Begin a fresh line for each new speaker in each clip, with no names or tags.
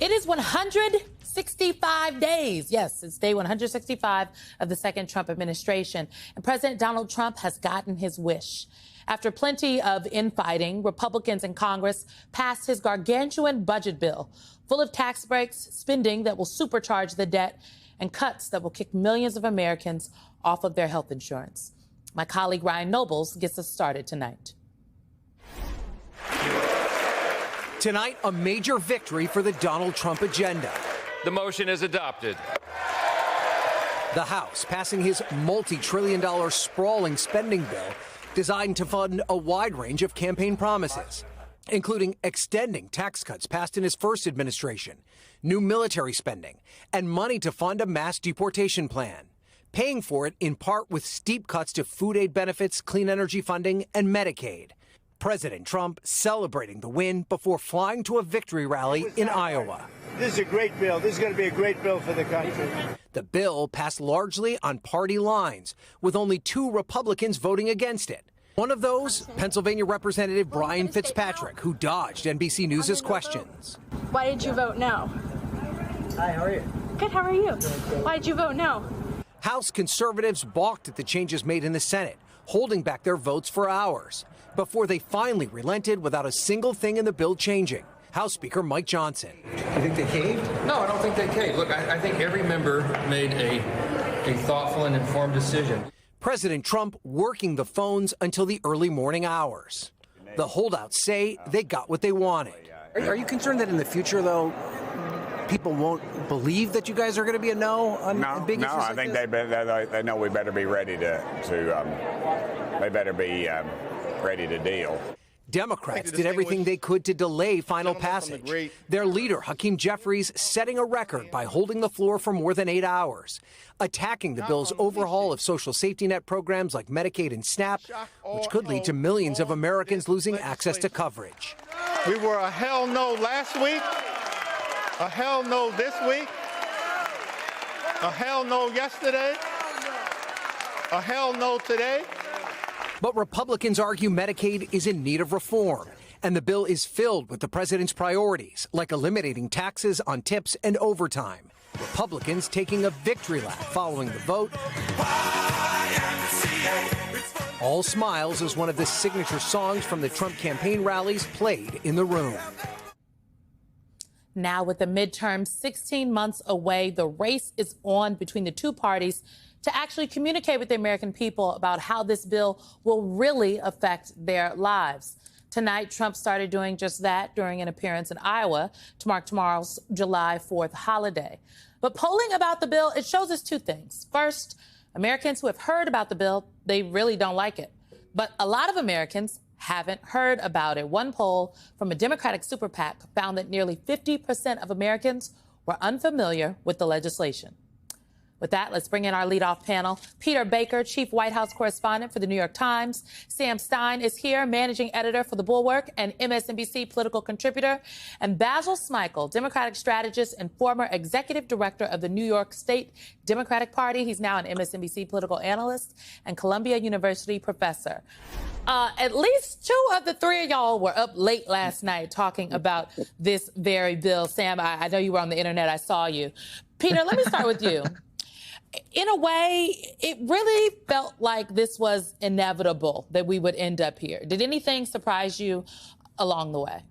It is 165 days. Yes, it's day 165 of the second Trump administration. And President Donald Trump has gotten his wish. After plenty of infighting, Republicans in Congress passed his gargantuan budget bill, full of tax breaks, spending that will supercharge the debt, and cuts that will kick millions of Americans off of their health insurance. My colleague Ryan Nobles gets us started tonight.
Tonight, a major victory for the Donald Trump agenda.
The motion is adopted.
The House passing his multi-trillion-dollar sprawling spending bill designed to fund a wide range of campaign promises, including extending tax cuts passed in his first administration, new military spending, and money to fund a mass deportation plan, paying for it in part with steep cuts to food aid benefits, clean energy funding, and Medicaid. President Trump celebrating the win before flying to a victory rally in Iowa.
This is a great bill. This is going to be a great bill for the country.
The bill passed largely on party lines, with only 2 Republicans voting against it. One of those, Pennsylvania Representative Brian Fitzpatrick, who dodged NBC News' questions.
Why did you vote no?
Hi, how are you?
Good, how are you? Why did you vote no?
House conservatives balked at the changes made in the Senate, holding back their votes for hours, before they finally relented without a single thing in the bill changing. House Speaker Mike Johnson.
You think they caved?
No, I don't think they caved. Look, I think every member made a thoughtful and informed decision.
President Trump working the phones until the early morning hours. The holdouts say they got what they wanted.
Are you concerned that in the future, though, people won't believe that you guys are going to be a no on big issues like
I think
this?
they know we better be ready they better be ready to deal.
Democrats did everything they could to delay final passage. Their leader, Hakeem Jeffries, setting a record by holding the floor for more than 8 hours, attacking the bill's overhaul of social safety net programs like Medicaid and SNAP, which could lead to millions of Americans losing access to coverage.
We were a hell no last week, a hell no this week, a hell no yesterday, a hell no today.
But Republicans argue Medicaid is in need of reform, and the bill is filled with the president's priorities, like eliminating taxes on tips and overtime. Republicans taking a victory lap following the vote. All smiles as one of the signature songs from the Trump campaign rallies played in the room.
Now, with the midterm 16 months away, the race is on between the two parties to actually communicate with the American people about how this bill will really affect their lives. Tonight, Trump started doing just that during an appearance in Iowa to mark tomorrow's July 4th holiday. But polling about the bill, it shows us 2 things. First, Americans who have heard about the bill, they really don't like it. But a lot of Americans haven't heard about it. One poll from a Democratic super PAC found that nearly 50% of Americans were unfamiliar with the legislation. With that, let's bring in our leadoff panel. Peter Baker, Chief White House Correspondent for The New York Times. Sam Stein is here, Managing Editor for The Bulwark and MSNBC Political Contributor. And Basil Smikle, Democratic Strategist and former Executive Director of the New York State Democratic Party. He's now an MSNBC Political Analyst and Columbia University Professor. At least 2 of the 3 of y'all were up late last night talking about this very bill. Sam, I know you were on the internet. I saw you. Peter, let me start with you. In a way, it really felt like this was inevitable that we would end up here. Did anything surprise you along the way?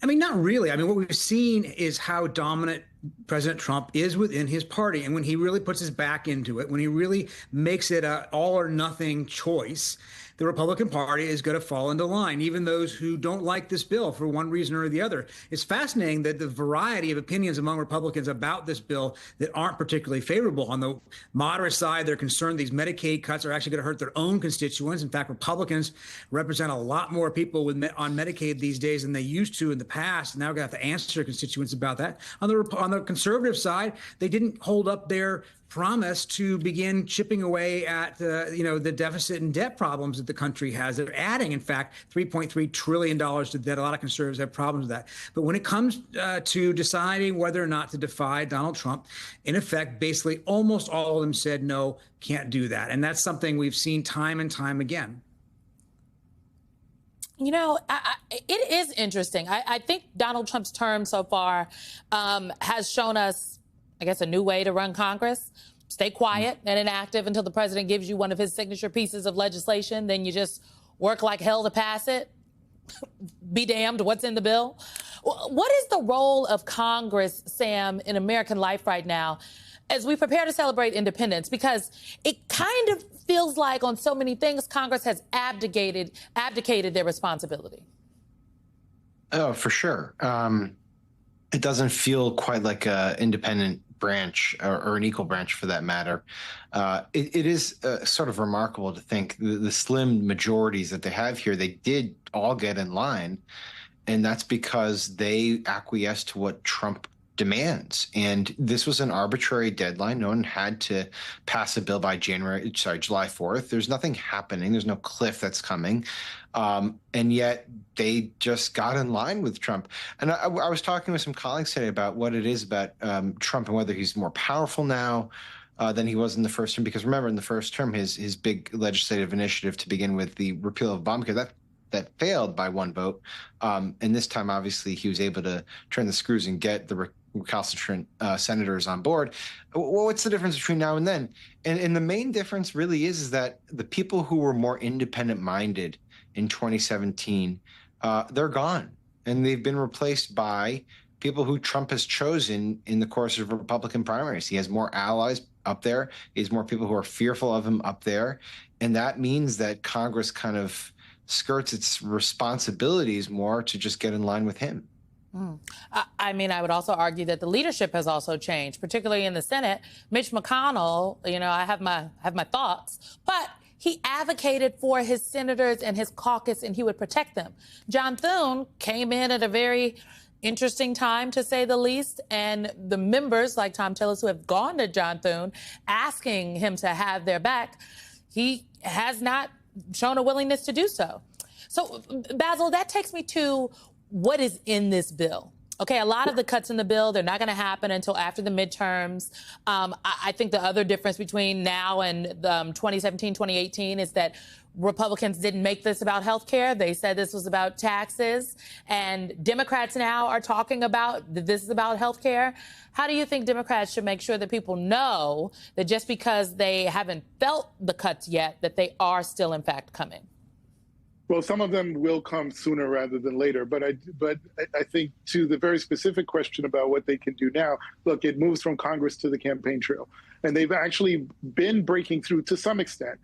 I mean, not really. I mean, what we've seen is how dominant President Trump is within his party. And when he really puts his back into it, when he really makes it an all or nothing choice, the Republican Party is going to fall into line, even those who don't like this bill for one reason or the other. It's fascinating that the variety of opinions among Republicans about this bill that aren't particularly favorable. On the moderate side, they're concerned these Medicaid cuts are actually going to hurt their own constituents. In fact, Republicans represent a lot more people on Medicaid these days than they used to in the past. Now we're going to have to answer constituents about that. On the conservative side, they didn't hold up their promise to begin chipping away at the deficit and debt problems that the country has. They're adding, in fact, $3.3 trillion to debt. A lot of conservatives have problems with that. But when it comes to deciding whether or not to defy Donald Trump, in effect, basically almost all of them said no, can't do that. And that's something we've seen time and time again.
You know, it is interesting. I think Donald Trump's term so far has shown us, I guess, a new way to run Congress. Stay quiet and inactive until the president gives you one of his signature pieces of legislation. Then you just work like hell to pass it. Be damned what's in the bill. What is the role of Congress, Sam, in American life right now as we prepare to celebrate independence? Because it kind of feels like on so many things, Congress has abdicated their responsibility.
Oh, for sure. It doesn't feel quite like an independent branch or an equal branch for that matter. It is sort of remarkable to think the slim majorities that they have here, they did all get in line. And that's because they acquiesced to what Trump demands. And this was an arbitrary deadline. No one had to pass a bill by July 4th. There's nothing happening. There's no cliff that's coming. And yet they just got in line with Trump. And I was talking with some colleagues today about what it is about Trump and whether he's more powerful now than he was in the first term. Because remember, in the first term, his big legislative initiative to begin with the repeal of Obamacare, that failed by one vote. And this time, obviously, he was able to turn the screws and get the recalcitrant senators on board. What's the difference between now and then? And the main difference really is that the people who were more independent-minded in 2017, they're gone. And they've been replaced by people who Trump has chosen in the course of Republican primaries. He has more allies up there. He has more people who are fearful of him up there. And that means that Congress kind of skirts its responsibilities more to just get in line with him.
I mean, I would also argue that the leadership has also changed, particularly in the Senate. Mitch McConnell, you know, I have my thoughts, but he advocated for his senators and his caucus, and he would protect them. John Thune came in at a very interesting time, to say the least, and the members like Thom Tillis who have gone to John Thune asking him to have their back, he has not shown a willingness to do so. So, Basil, that takes me to what is in this bill. Okay, a lot of the cuts in the bill, they're not going to happen until after the midterms. I think the other difference between now and 2017, 2018 is that Republicans didn't make this about health care. They said this was about taxes. And Democrats now are talking about that this is about health care. How do you think Democrats should make sure that people know that just because they haven't felt the cuts yet, that they are still, in fact, coming?
Well, some of them will come sooner rather than later. But I think to the very specific question about what they can do now, look, it moves from Congress to the campaign trail. And they've actually been breaking through to some extent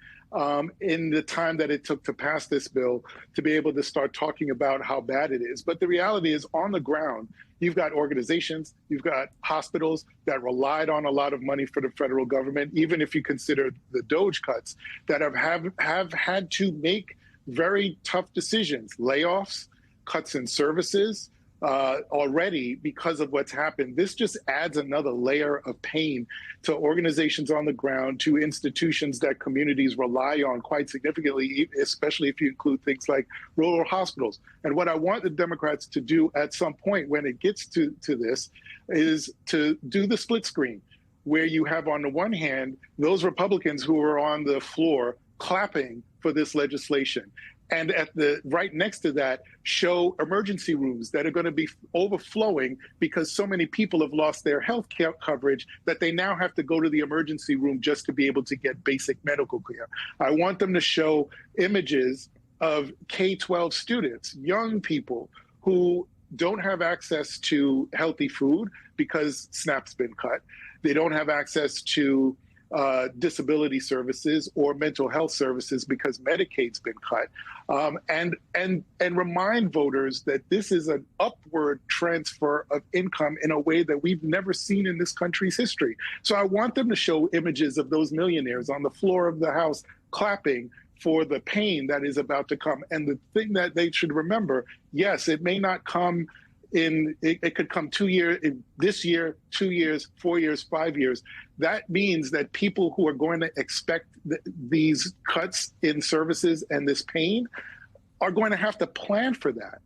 in the time that it took to pass this bill to be able to start talking about how bad it is. But the reality is, on the ground, you've got organizations, you've got hospitals that relied on a lot of money for the federal government, even if you consider the DOGE cuts, that have had to make very tough decisions, layoffs, cuts in services already because of what's happened. This just adds another layer of pain to organizations on the ground, to institutions that communities rely on quite significantly, especially if you include things like rural hospitals. And what I want the Democrats to do at some point when it gets to this is to do the split screen, where you have on the one hand those Republicans who are on the floor clapping for this legislation, and at the right next to that show emergency rooms that are going to be overflowing because so many people have lost their health care coverage that they now have to go to the emergency room just to be able to get basic medical care. I want them to show images of K-12 students, young people who don't have access to healthy food because SNAP's been cut. They don't have access to disability services or mental health services because Medicaid's been cut, and remind voters that this is an upward transfer of income in a way that we've never seen in this country's history. So I want them to show images of those millionaires on the floor of the House clapping for the pain that is about to come. And the thing that they should remember, yes, it may not come it could come 2 years, this year, 2 years, 4 years, 5 years. That means that people who are going to expect these cuts in services and this pain are going to have to plan for that.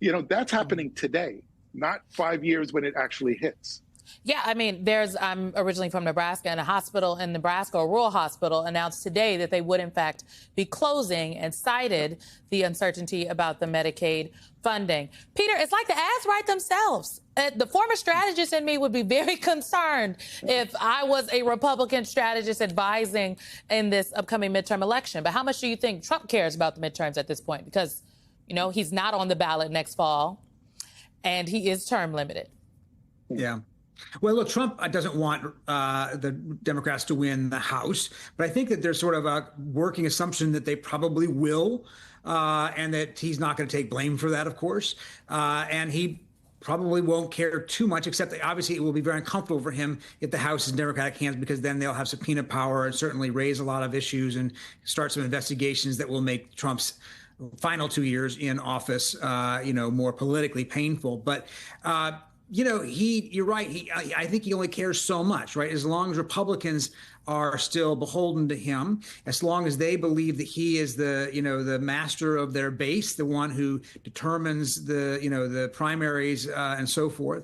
You know, that's happening today, not 5 years when it actually hits.
Yeah, I mean, I'm originally from Nebraska, and a hospital in Nebraska, a rural hospital, announced today that they would, in fact, be closing and cited the uncertainty about the Medicaid funding. Peter, it's like the ads write themselves. The former strategist in me would be very concerned if I was a Republican strategist advising in this upcoming midterm election. But how much do you think Trump cares about the midterms at this point? Because, you know, he's not on the ballot next fall, and he is term limited.
Yeah. Well, look, Trump doesn't want the Democrats to win the House, but I think that there's sort of a working assumption that they probably will, and that he's not going to take blame for that, of course. And he probably won't care too much, except that obviously it will be very uncomfortable for him if the House is in Democratic hands, because then they'll have subpoena power and certainly raise a lot of issues and start some investigations that will make Trump's final 2 years in office, more politically painful. But you're right. I think he only cares so much, right? As long as Republicans are still beholden to him, as long as they believe that he is the master of their base, the one who determines the primaries and so forth,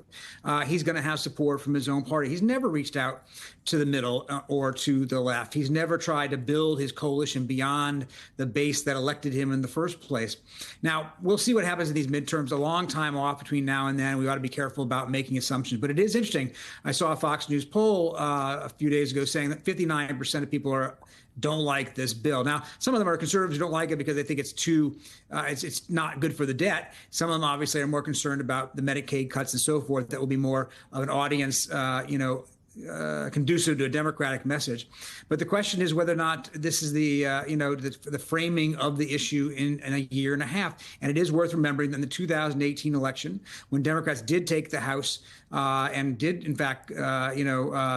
he's going to have support from his own party. He's never reached out to the middle or to the left. He's never tried to build his coalition beyond the base that elected him in the first place. Now, we'll see what happens in these midterms. A long time off between now and then. We ought to be careful about making assumptions. But it is interesting. I saw a Fox News poll a few days ago saying that 59% of people don't like this bill. Now, some of them are conservatives who don't like it because they think it's it's not good for the debt. Some of them obviously are more concerned about the Medicaid cuts and so forth. That will be more of an audience, conducive to a Democratic message. But the question is whether or not this is the framing of the issue in a year and a half. And it is worth remembering that in the 2018 election, when Democrats did take the House and did, in fact,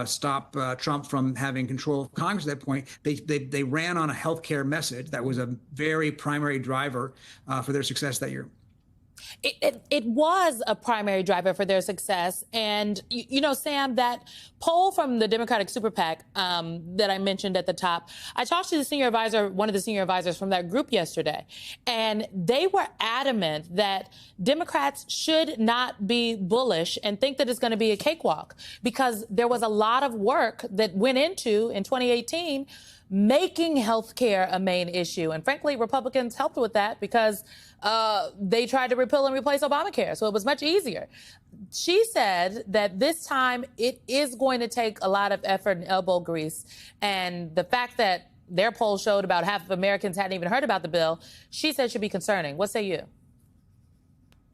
stop Trump from having control of Congress at that point, they ran on a health care message that was a very primary driver for their success that year.
It was a primary driver for their success. And, Sam, that poll from the Democratic Super PAC that I mentioned at the top, I talked to one of the senior advisors from that group yesterday, and they were adamant that Democrats should not be bullish and think that it's going to be a cakewalk, because there was a lot of work that went into, in 2018, making health care a main issue. And frankly, Republicans helped with that because they tried to repeal and replace Obamacare. So it was much easier. She said that this time it is going to take a lot of effort and elbow grease. And the fact that their poll showed about half of Americans hadn't even heard about the bill, she said should be concerning. What say you?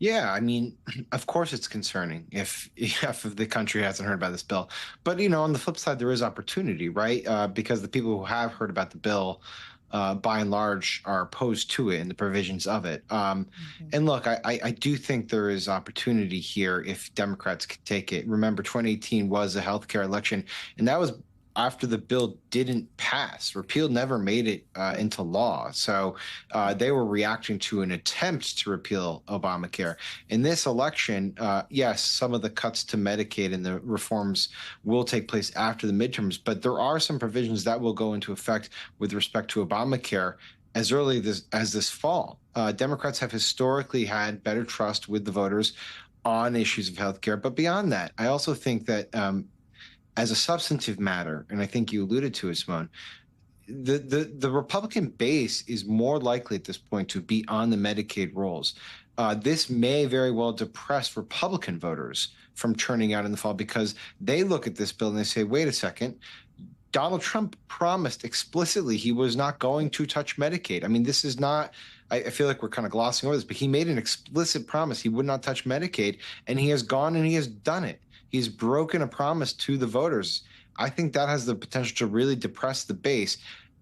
Yeah, I mean, of course it's concerning if half of the country hasn't heard about this bill. But, on the flip side, there is opportunity, right? Because the people who have heard about the bill, by and large, are opposed to it and the provisions of it. And look, I do think there is opportunity here if Democrats could take it. Remember, 2018 was a healthcare election, and that was after the bill didn't pass. Repeal never made it into law. So they were reacting to an attempt to repeal Obamacare. In this election, yes, some of the cuts to Medicaid and the reforms will take place after the midterms, but there are some provisions that will go into effect with respect to Obamacare as early as this fall. Democrats have historically had better trust with the voters on issues of healthcare. But beyond that, I also think that as a substantive matter, and I think you alluded to it, Simone, the Republican base is more likely at this point to be on the Medicaid rolls. This may very well depress Republican voters from turning out in the fall, because they look at this bill and they say, wait a second, Donald Trump promised explicitly he was not going to touch Medicaid. I mean, this is not, I feel like we're kind of glossing over this, but he made an explicit promise he would not touch Medicaid, and he has gone and he has done it. He's broken a promise to the voters. I think that has the potential to really depress the base.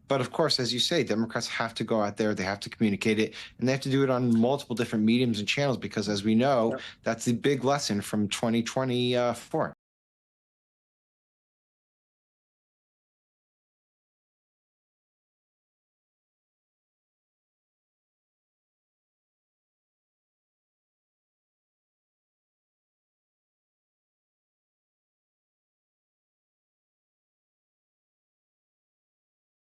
But of course, as you say, Democrats have to go out there, they have to communicate it, and they have to do it on multiple different mediums and channels, because as we know, that's the big lesson from 2024.